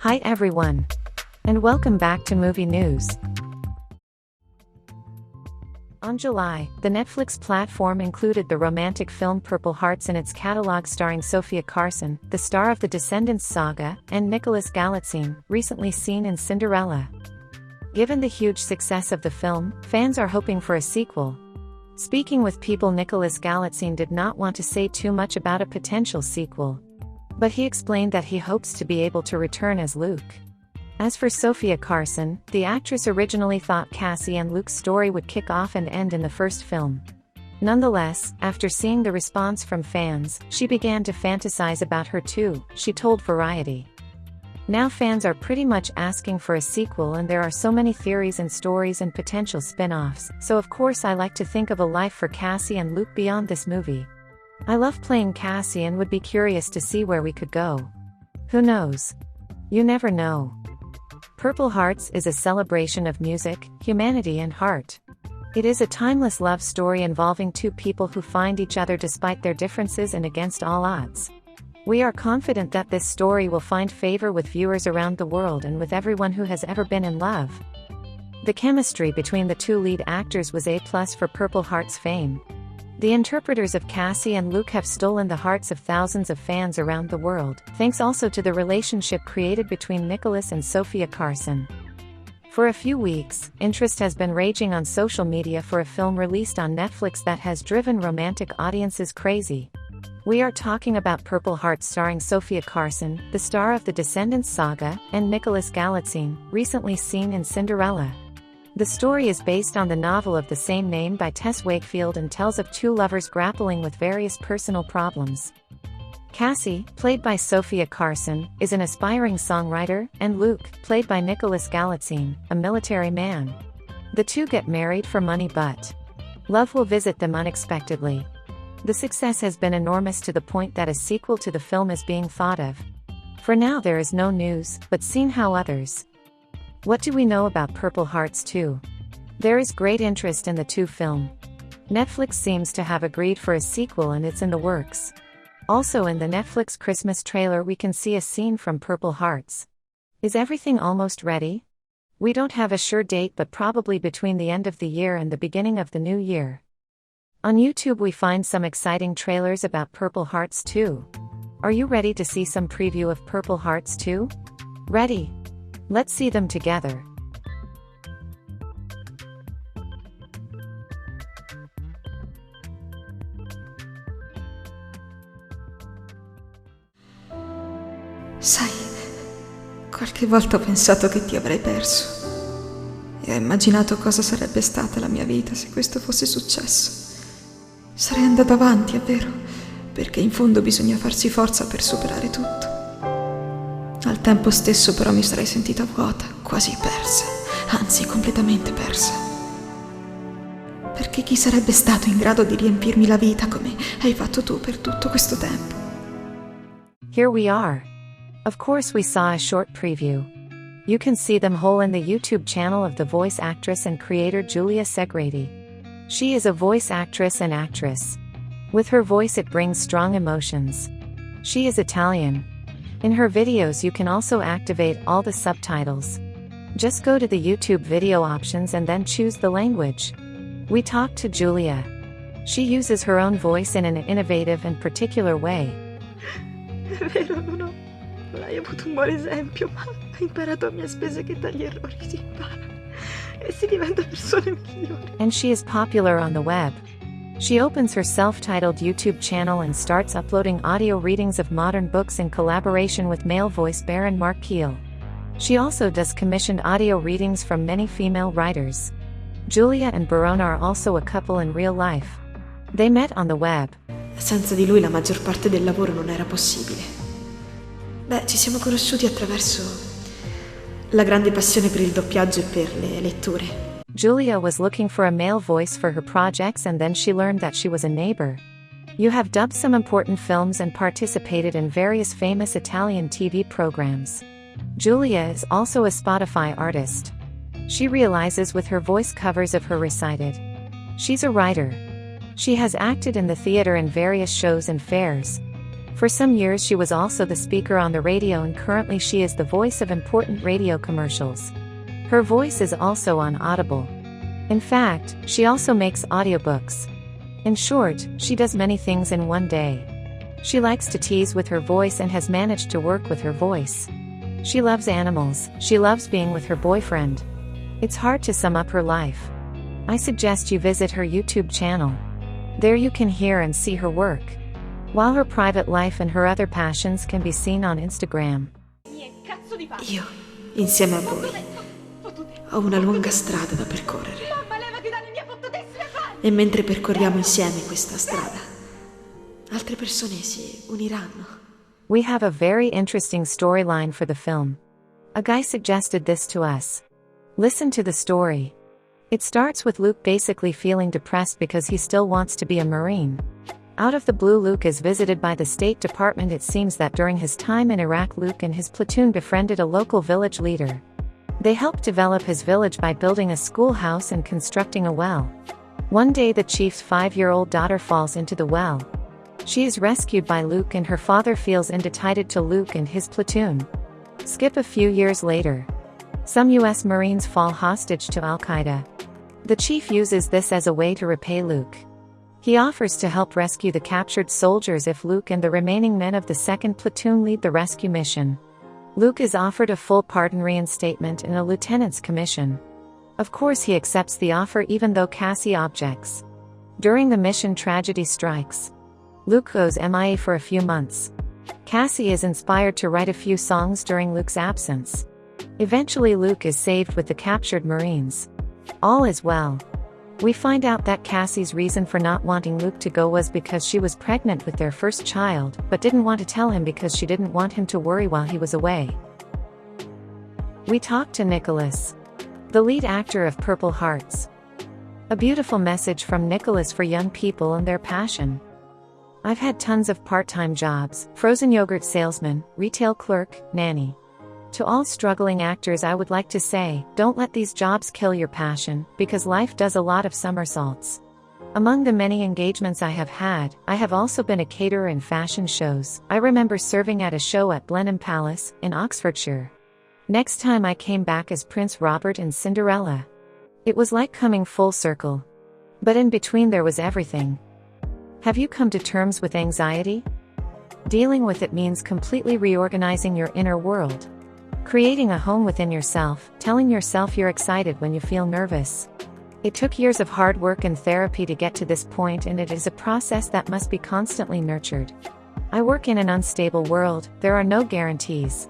Hi everyone, and welcome back to Movie News. On July, the Netflix platform included the romantic film Purple Hearts in its catalog, starring Sofia Carson, the star of the Descendants saga, and Nicholas Galitzine, recently seen in Cinderella. Given the huge success of the film, fans are hoping for a sequel. Speaking with People, Nicholas Galitzine did not want to say too much about a potential sequel, but he explained that he hopes to be able to return as Luke. As for Sofia Carson, the actress originally thought Cassie and Luke's story would kick off and end in the first film. Nonetheless, after seeing the response from fans, she began to fantasize about her too, she told Variety. Now fans are pretty much asking for a sequel, and there are so many theories and stories and potential spin-offs, so of course I like to think of a life for Cassie and Luke beyond this movie. I love playing Cassie and would be curious to see where we could go. Who knows? You never know. Purple Hearts is a celebration of music, humanity and heart. It is a timeless love story involving two people who find each other despite their differences and against all odds. We are confident that this story will find favor with viewers around the world and with everyone who has ever been in love. The chemistry between the two lead actors was A+ for Purple Hearts fame. The interpreters of Cassie and Luke have stolen the hearts of thousands of fans around the world, thanks also to the relationship created between Nicholas and Sofia Carson. For a few weeks, interest has been raging on social media for a film released on Netflix that has driven romantic audiences crazy. We are talking about Purple Hearts, starring Sofia Carson, the star of the Descendants saga, and Nicholas Galitzine, recently seen in Cinderella. The story is based on the novel of the same name by Tess Wakefield and tells of two lovers grappling with various personal problems. Cassie, played by Sofia Carson, is an aspiring songwriter, and Luke, played by Nicholas Galitzine, a military man. The two get married for money, but love will visit them unexpectedly. The success has been enormous to the point that a sequel to the film is being thought of. For now there is no news, but seeing how others. What do we know about Purple Hearts 2? There is great interest in the two film. Netflix seems to have agreed for a sequel and it's in the works. Also in the Netflix Christmas trailer we can see a scene from Purple Hearts. Is everything almost ready? We don't have a sure date, but probably between the end of the year and the beginning of the new year. On YouTube we find some exciting trailers about Purple Hearts 2. Are you ready to see some preview of Purple Hearts 2? Ready? Let's see them together. Sai, qualche volta ho pensato che ti avrei perso e ho immaginato cosa sarebbe stata la mia vita se questo fosse successo. Sarei andata avanti, è vero, perché in fondo bisogna farsi forza per superare tutto. Al tempo stesso però mi sarei sentita vuota, quasi persa, anzi completamente persa. Perché chi sarebbe stato in grado di riempirmi la vita come hai fatto tu per tutto questo tempo? Here we are. Of course we saw a short preview. You can see them whole in the YouTube channel of the voice actress and creator Giulia Segreti. She is a voice actress and actress. With her voice it brings strong emotions. She is Italian. In her videos you can also activate all the subtitles. Just go to the YouTube video options and then choose the language. We talked to Giulia. She uses her own voice in an innovative and particular way. È vero, non hai avuto un buon esempio, ma hai imparato a mie spese che dagli errori si impara e si diventa persone migliori. And she is popular on the web. She opens her self-titled YouTube channel and starts uploading audio readings of modern books in collaboration with male voice baron Mark Keel. She also does commissioned audio readings from many female writers. Giulia and Barone are also a couple in real life. They met on the web. Senza di lui la maggior parte del lavoro non era possibile. Beh, ci siamo conosciuti attraverso la grande passione per il doppiaggio e per le letture. Giulia was looking for a male voice for her projects, and then she learned that she was a neighbor. You have dubbed some important films and participated in various famous Italian TV programs. Giulia is also a Spotify artist. She realizes with her voice covers of her recited. She's a writer. She has acted in the theater in various shows and fairs. For some years she was also the speaker on the radio, and currently she is the voice of important radio commercials. Her voice is also on Audible. In fact, she also makes audiobooks. In short, she does many things in one day. She likes to tease with her voice and has managed to work with her voice. She loves animals, she loves being with her boyfriend. It's hard to sum up her life. I suggest you visit her YouTube channel. There you can hear and see her work, while her private life and her other passions can be seen on Instagram. Io, insieme a voi, ho una lunga strada da percorrere. E mentre percorriamo insieme questa strada, altre persone si uniranno. We have a very interesting storyline for the film. A guy suggested this to us. Listen to the story. It starts with Luke basically feeling depressed because he still wants to be a Marine. Out of the blue, Luke is visited by the State Department. It seems that during his time in Iraq, Luke and his platoon befriended a local village leader. They helped develop his village by building a schoolhouse and constructing a well. One day the chief's 5-year-old daughter falls into the well. She is rescued by Luke and her father feels indebted to Luke and his platoon. Skip a few years later. Some US Marines fall hostage to Al-Qaeda. The chief uses this as a way to repay Luke. He offers to help rescue the captured soldiers if Luke and the remaining men of the 2nd platoon lead the rescue mission. Luke is offered a full pardon, reinstatement, and a lieutenant's commission. Of course he accepts the offer even though Cassie objects. During the mission, tragedy strikes. Luke goes MIA for a few months. Cassie is inspired to write a few songs during Luke's absence. Eventually Luke is saved with the captured Marines. All is well. We find out that Cassie's reason for not wanting Luke to go was because she was pregnant with their first child, but didn't want to tell him because she didn't want him to worry while he was away. We talked to Nicholas, the lead actor of Purple Hearts. A beautiful message from Nicholas for young people and their passion. I've had tons of part-time jobs: frozen yogurt salesman, retail clerk, nanny. To all struggling actors I would like to say, don't let these jobs kill your passion, because life does a lot of somersaults. Among the many engagements I have also been a caterer in fashion shows. I remember serving at a show at Blenheim Palace, in Oxfordshire. Next time I came back as Prince Robert in Cinderella. It was like coming full circle. But in between there was everything. Have you come to terms with anxiety? Dealing with it means completely reorganizing your inner world. Creating a home within yourself, telling yourself you're excited when you feel nervous. It took years of hard work and therapy to get to this point, and it is a process that must be constantly nurtured. I work in an unstable world, there are no guarantees.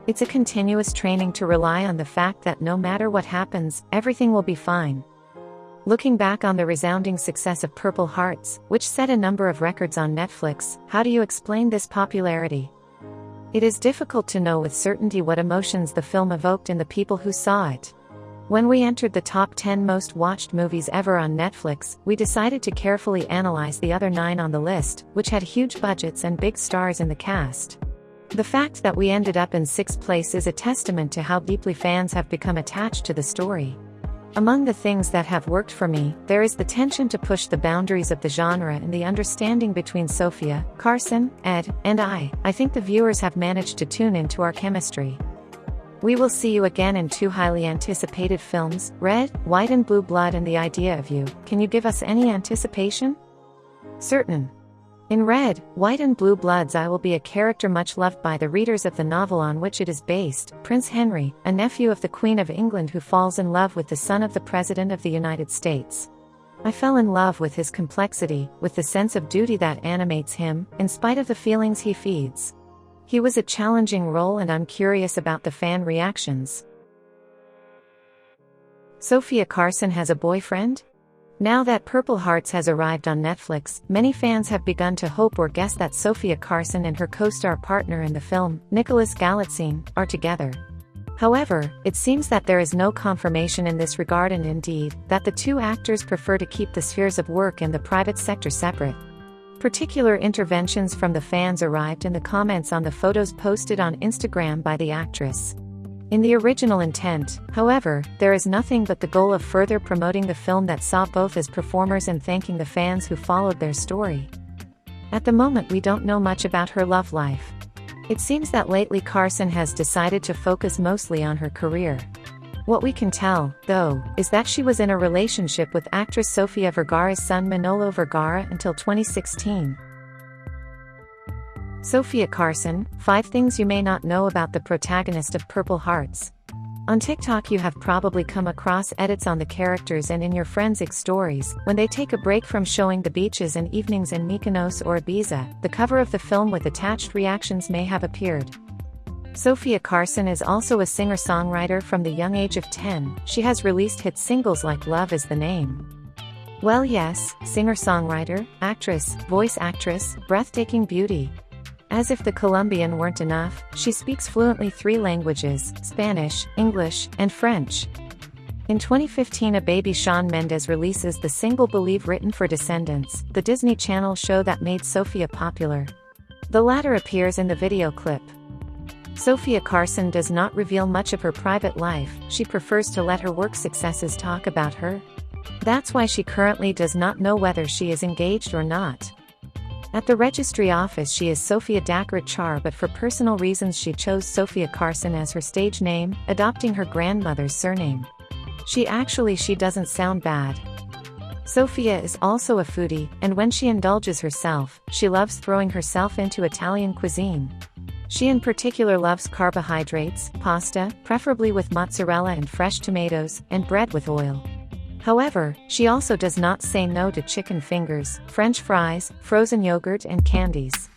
It's a continuous training to rely on the fact that no matter what happens, everything will be fine. Looking back on the resounding success of Purple Hearts, which set a number of records on Netflix, how do you explain this popularity? It is difficult to know with certainty what emotions the film evoked in the people who saw it. When we entered the top 10 most watched movies ever on Netflix, we decided to carefully analyze the other 9 on the list, which had huge budgets and big stars in the cast. The fact that we ended up in 6th place is a testament to how deeply fans have become attached to the story. Among the things that have worked for me, there is the tension to push the boundaries of the genre and the understanding between Sofia, Carson, Ed, and I. I think the viewers have managed to tune into our chemistry. We will see you again in 2 highly anticipated films, Red, White and Blue Blood and The Idea of You. Can you give us any anticipation? Certain. In Red, White and Blue Bloods I will be a character much loved by the readers of the novel on which it is based, Prince Henry, a nephew of the Queen of England who falls in love with the son of the President of the United States. I fell in love with his complexity, with the sense of duty that animates him, in spite of the feelings he feeds. He was a challenging role and I'm curious about the fan reactions. Sofia Carson has a boyfriend? Now that Purple Hearts has arrived on Netflix, many fans have begun to hope or guess that Sofia Carson and her co-star partner in the film, Nicholas Galitzine, are together. However, it seems that there is no confirmation in this regard and indeed, that the 2 actors prefer to keep the spheres of work and the private sector separate. Particular interventions from the fans arrived in the comments on the photos posted on Instagram by the actress. In the original intent, however, there is nothing but the goal of further promoting the film that saw both as performers and thanking the fans who followed their story. At the moment we don't know much about her love life. It seems that lately Carson has decided to focus mostly on her career. What we can tell, though, is that she was in a relationship with actress Sofia Vergara's son Manolo Vergara until 2016. Sofia Carson, 5 things you may not know about the protagonist of Purple Hearts. On TikTok you have probably come across edits on the characters and in your friends' stories, when they take a break from showing the beaches and evenings in Mykonos or Ibiza, the cover of the film with attached reactions may have appeared. Sofia Carson is also a singer-songwriter from the young age of 10, she has released hit singles like Love Is the Name. Well yes, singer-songwriter, actress, voice actress, breathtaking beauty. As if the Colombian weren't enough, she speaks fluently 3 languages, Spanish, English, and French. In 2015 a baby Shawn Mendes releases the single Believe written for Descendants, the Disney Channel show that made Sofia popular. The latter appears in the video clip. Sofia Carson does not reveal much of her private life, she prefers to let her work successes talk about her. That's why she currently does not know whether she is engaged or not. At the registry office she is Sofia Dakrit Char, but for personal reasons she chose Sofia Carson as her stage name, adopting her grandmother's surname. She doesn't sound bad. Sofia is also a foodie, and when she indulges herself, she loves throwing herself into Italian cuisine. She in particular loves carbohydrates, pasta, preferably with mozzarella and fresh tomatoes, and bread with oil. However, she also does not say no to chicken fingers, French fries, frozen yogurt and candies.